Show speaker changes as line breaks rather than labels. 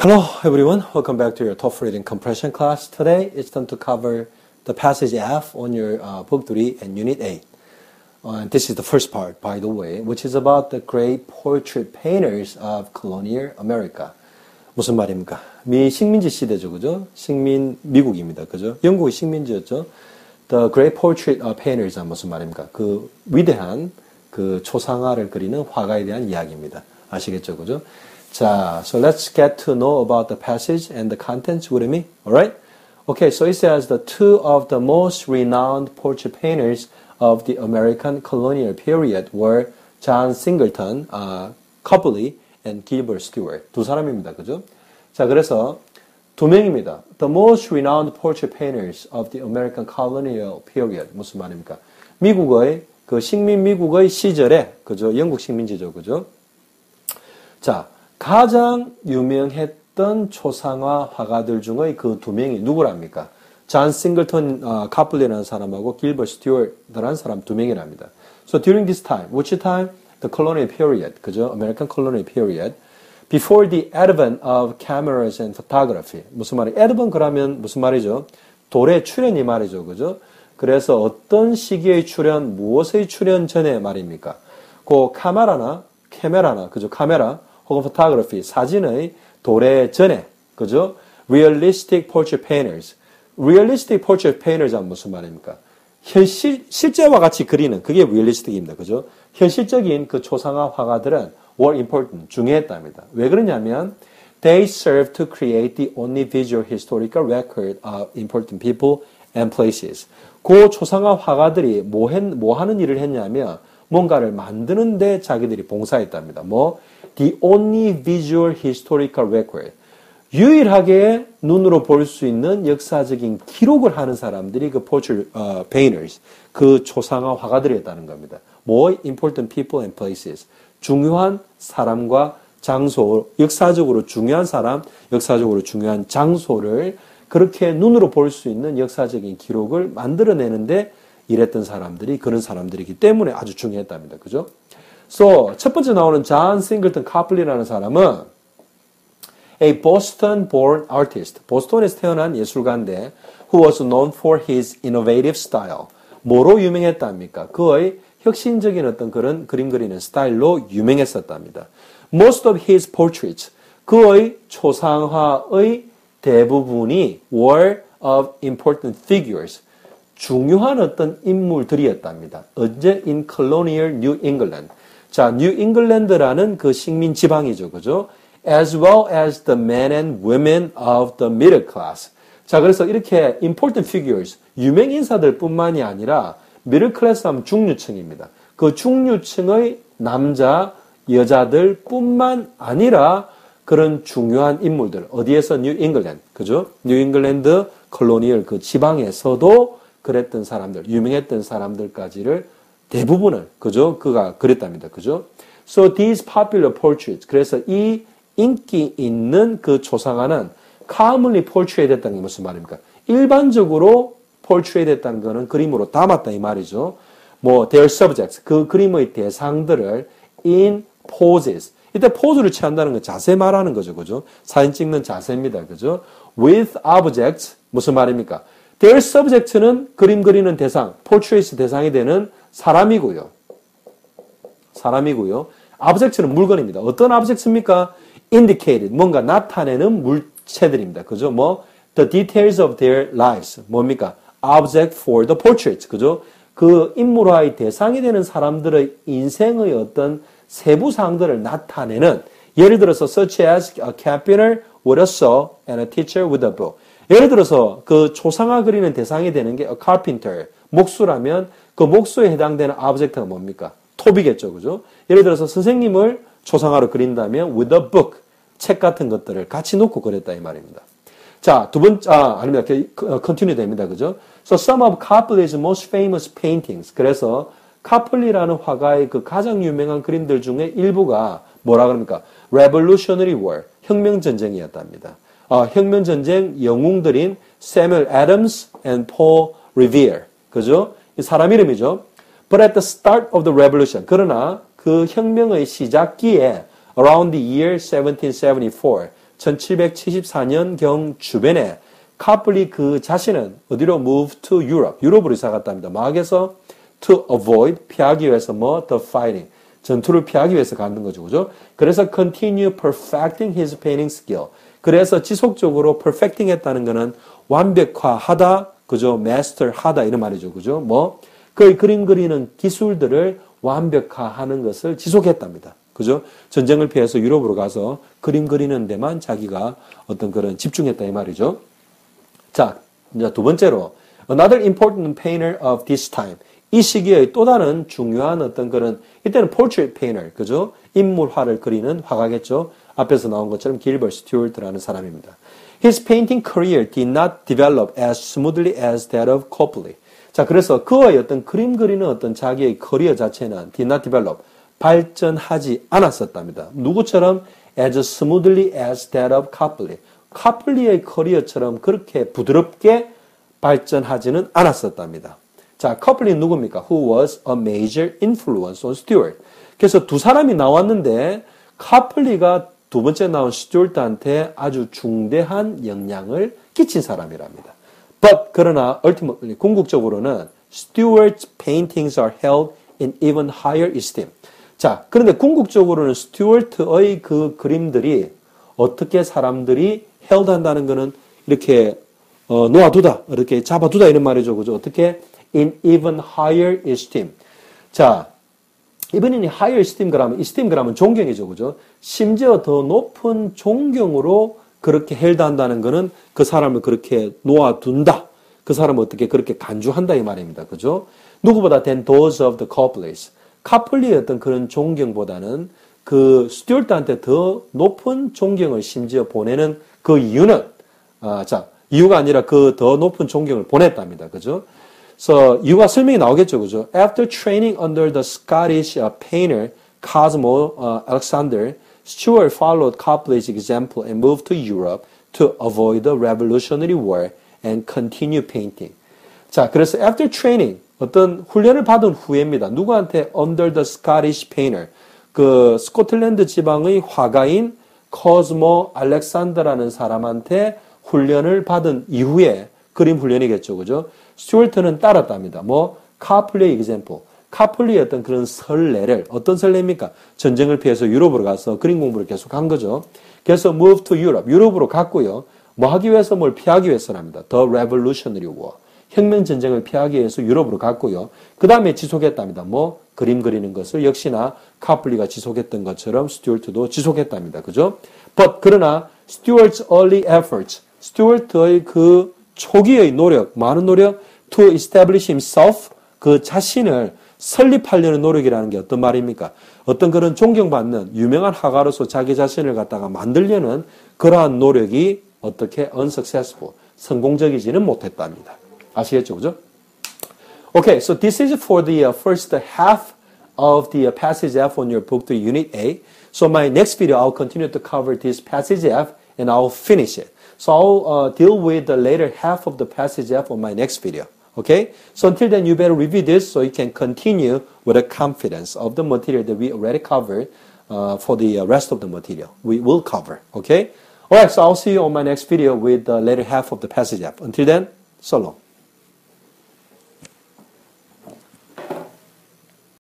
Hello everyone, welcome back to your TOEFL reading compression class. Today it's time to cover the passage F on your book 3 and unit 8. And this is the first part, by the way, which is about the great portrait painters of colonial America. 무슨 말입니까? 식민지 시대죠, 그죠? 미국입니다, 그죠? 영국이 식민지였죠. The great portrait painters 무슨 말입니까? 그 위대한 그 초상화를 그리는 화가에 대한 이야기입니다. 아시겠죠, 그죠? 자, so let's get to know about the passage and the contents with me, alright? Okay, so it says the two of the most renowned portrait painters of the American colonial period were John Singleton, Copley, and Gilbert Stuart. 두 사람입니다, 그죠? 자, 그래서 두 명입니다. The most renowned portrait painters of the American colonial period. 무슨 말입니까? 미국의, 미국의 시절에, 그죠? 영국 식민지죠, 그죠? 자, 가장 유명했던 초상화 화가들 중의 그 두 명이 누구랍니까? 존 싱글턴 카플리라는 사람하고 길버트 스튜어트라는 사람 두 명이랍니다. So during this time, which time? The colonial period, 그죠? American colonial period. Before the advent of cameras and photography. 무슨 말이에요? advent 그러면 무슨 말이죠? 도래 출현 이 말이죠, 그죠? 그래서 어떤 시기의 출현, 무엇의 출현 전에 말입니까? 그 카메라나, 그죠? 카메라. 혹은 photography, 사진의 도래 전에, 그죠? Realistic portrait painters. Realistic portrait painters 하면 무슨 말입니까? 실제와 같이 그리는, 그게 realistic입니다. 그죠? 현실적인 그 초상화 화가들은 were important, 중요했답니다. 왜 그러냐면, they serve to create the only visual historical record of important people and places. 그 초상화 화가들이 뭐 하는 일을 했냐면, 뭔가를 만드는데 자기들이 봉사했답니다. The only visual historical record. 유일하게 눈으로 볼 수 있는 역사적인 기록을 하는 사람들이 그 portrait painters, 그 초상화 화가들이었다는 겁니다. important people and places. 중요한 사람과 장소, 역사적으로 중요한 사람, 역사적으로 중요한 장소를 그렇게 눈으로 볼 수 있는 역사적인 기록을 만들어내는데 일했던 사람들이 그런 사람들이기 때문에 아주 중요했답니다. 그죠? So, 첫 번째 나오는 존 싱글턴 카플리라는 사람은 a Boston-born artist, 보스턴에서 태어난 예술가인데 who was known for his innovative style. 뭐로 유명했답니까? 그의 혁신적인 어떤 그런 그림 그리는 스타일로 유명했었답니다. Most of his portraits, 그의 초상화의 대부분이 were of important figures. 중요한 어떤 인물들이었답니다. 언제 in colonial New England. 자, New England라는 그 식민 지방이죠. 그죠? As well as the men and women of the middle class. 자, 그래서 이렇게 important figures, 유명 인사들 뿐만이 아니라 middle class 하면 중류층입니다. 그 중류층의 남자, 여자들 뿐만 아니라 그런 중요한 인물들. 어디에서? New England. 그죠? New England colonial 그 지방에서도 그랬던 사람들, 유명했던 사람들까지를 대부분을, 그죠? 그가 그랬답니다. 그죠? So these popular portraits. 그래서 이 인기 있는 그 초상화는 commonly portrait 됐다는 게 무슨 말입니까? 일반적으로 portrait 됐다는 거는 그림으로 담았다 이 말이죠. their subjects. 그 그림의 대상들을 in poses. 이때 포즈를 취한다는 건 자세 말하는 거죠. 그죠? 사진 찍는 자세입니다. 그죠? With objects. 무슨 말입니까? Their subject는 그림 그리는 대상, portrait 대상이 되는 사람이고요. object는 물건입니다. 어떤 object입니까? indicated, 뭔가 나타내는 물체들입니다. 그죠? the details of their lives. 뭡니까? object for the portrait. 그죠? 그 인물화의 대상이 되는 사람들의 인생의 어떤 세부 사항들을 나타내는, 예를 들어서 such as a carpenter with a saw and a teacher with a book. 예를 들어서 그 초상화 그리는 대상이 되는 게 a carpenter, 목수라면 그 목수에 해당되는 object가 뭡니까? 톱이겠죠, 그죠? 예를 들어서 선생님을 초상화로 그린다면 with a book, 책 같은 것들을 같이 놓고 그렸다 이 말입니다. 자, 아닙니다. continue 됩니다, 그죠? So some of Copley's most famous paintings. 그래서 카플리라는 화가의 그 가장 유명한 그림들 중에 일부가 뭐라 그럽니까? Revolutionary War, 혁명전쟁이었답니다. 혁명전쟁 영웅들인 Samuel Adams and Paul Revere. 그죠? 이 사람 이름이죠. But at the start of the revolution. 그러나 그 혁명의 시작기에 around the year 1774. 1774년경 주변에 카플리 그 자신은 어디로 move to Europe, 유럽으로 이사 갔답니다. 막에서 to avoid, 피하기 위해서 the fighting, 전투를 피하기 위해서 가는 거죠. 그죠? 그래서 continue perfecting his painting skill. 그래서 지속적으로 perfecting 했다는 거는 완벽화하다, 그죠? master 하다 이런 말이죠. 그죠? 그 그림 그리는 기술들을 완벽화하는 것을 지속했답니다. 그죠? 전쟁을 피해서 유럽으로 가서 그림 그리는 데만 자기가 어떤 그런 집중했다 이 말이죠. 자, 이제 두 번째로 another important painter of this time. 이 시기의 또 다른 중요한 어떤 그런 이때는 portrait painter, 그죠? 인물화를 그리는 화가겠죠. 앞에서 나온 것처럼 길버트 스튜어트라는 사람입니다. His painting career did not develop as smoothly as that of Copley. 자, 그래서 그의 어떤 그림 그리는 어떤 자기의 커리어 자체는 did not develop, 발전하지 않았었답니다. 누구처럼? as smoothly as that of Copley. 카플리의 커리어처럼 그렇게 부드럽게 발전하지는 않았었답니다. 자, 커플리는 누굽니까? Who was a major influence on Stewart. 그래서 두 사람이 나왔는데 카플리가 두 번째 나온 스튜어트한테 아주 중대한 영향을 끼친 사람이랍니다. But 그러나 ultimately 궁극적으로는 Stewart's paintings are held in even higher esteem. 자, 그런데 궁극적으로는 스튜어트의 그 그림들이 어떻게 사람들이 held 한다는 것은 이렇게 놓아두다, 이렇게 잡아두다 이런 말이죠. 그죠? 어떻게? In even higher esteem. 자, 이번에는 higher esteem 그러면, esteem 그러면 존경이죠. 그죠? 심지어 더 높은 존경으로 그렇게 held 한다는 것은 그 사람을 그렇게 놓아둔다. 그 사람을 어떻게 그렇게 간주한다 이 말입니다. 그죠? 누구보다 than those of the Copleys. 카플리의 어떤 그런 존경보다는 그 스튜어트한테 더 높은 존경을 심지어 보내는 그 이유는, 자, 이유가 아니라 그 더 높은 존경을 보냈답니다. 그죠? 그래서 이유가 설명이 나오겠죠. 그죠? After training under the Scottish painter Cosmo Alexander, Stewart followed Copley's example and moved to Europe to avoid the Revolutionary War and continue painting. 자, 그래서 after training, 어떤 훈련을 받은 후에입니다. 누구한테? Under the Scottish painter. 그 스코틀랜드 지방의 화가인 코스모 알렉산더라는 사람한테 훈련을 받은 이후에 그림 훈련이겠죠. 그죠? 스튜어트는 따랐답니다. 카플리의 example. 카플리의 어떤 그런 선례를, 어떤 선례입니까? 전쟁을 피해서 유럽으로 가서 그림 공부를 계속 한 거죠. 그래서 move to Europe. 유럽으로 갔고요. 하기 위해서 뭘 피하기 위해서랍니다. The Revolutionary War. 혁명 전쟁을 피하기 위해서 유럽으로 갔고요. 그 다음에 지속했답니다. 그림 그리는 것을 역시나 카플리가 지속했던 것처럼 스튜어트도 지속했답니다. 그죠? But 그러나 Stewart's early efforts, 스튜어트의 그 초기의 노력, 많은 노력, to establish himself, 그 자신을 설립하려는 노력이라는 게 어떤 말입니까? 어떤 그런 존경받는 유명한 화가로서 자기 자신을 갖다가 만들려는 그러한 노력이 어떻게 unsuccessful, 성공적이지는 못했답니다. 아시겠죠? 그죠? Okay, so this is for the first half of the passage F on your book 3, Unit A. So my next video, I'll continue to cover this passage F and I'll finish it. So I'll deal with the later half of the passage F on my next video. Okay? So until then, you better review this so you can continue with the confidence of the material that we already covered for the rest of the material. We will cover. Okay? Alright, so I'll see you on my next video with the later half of the passage F. Until then, so long.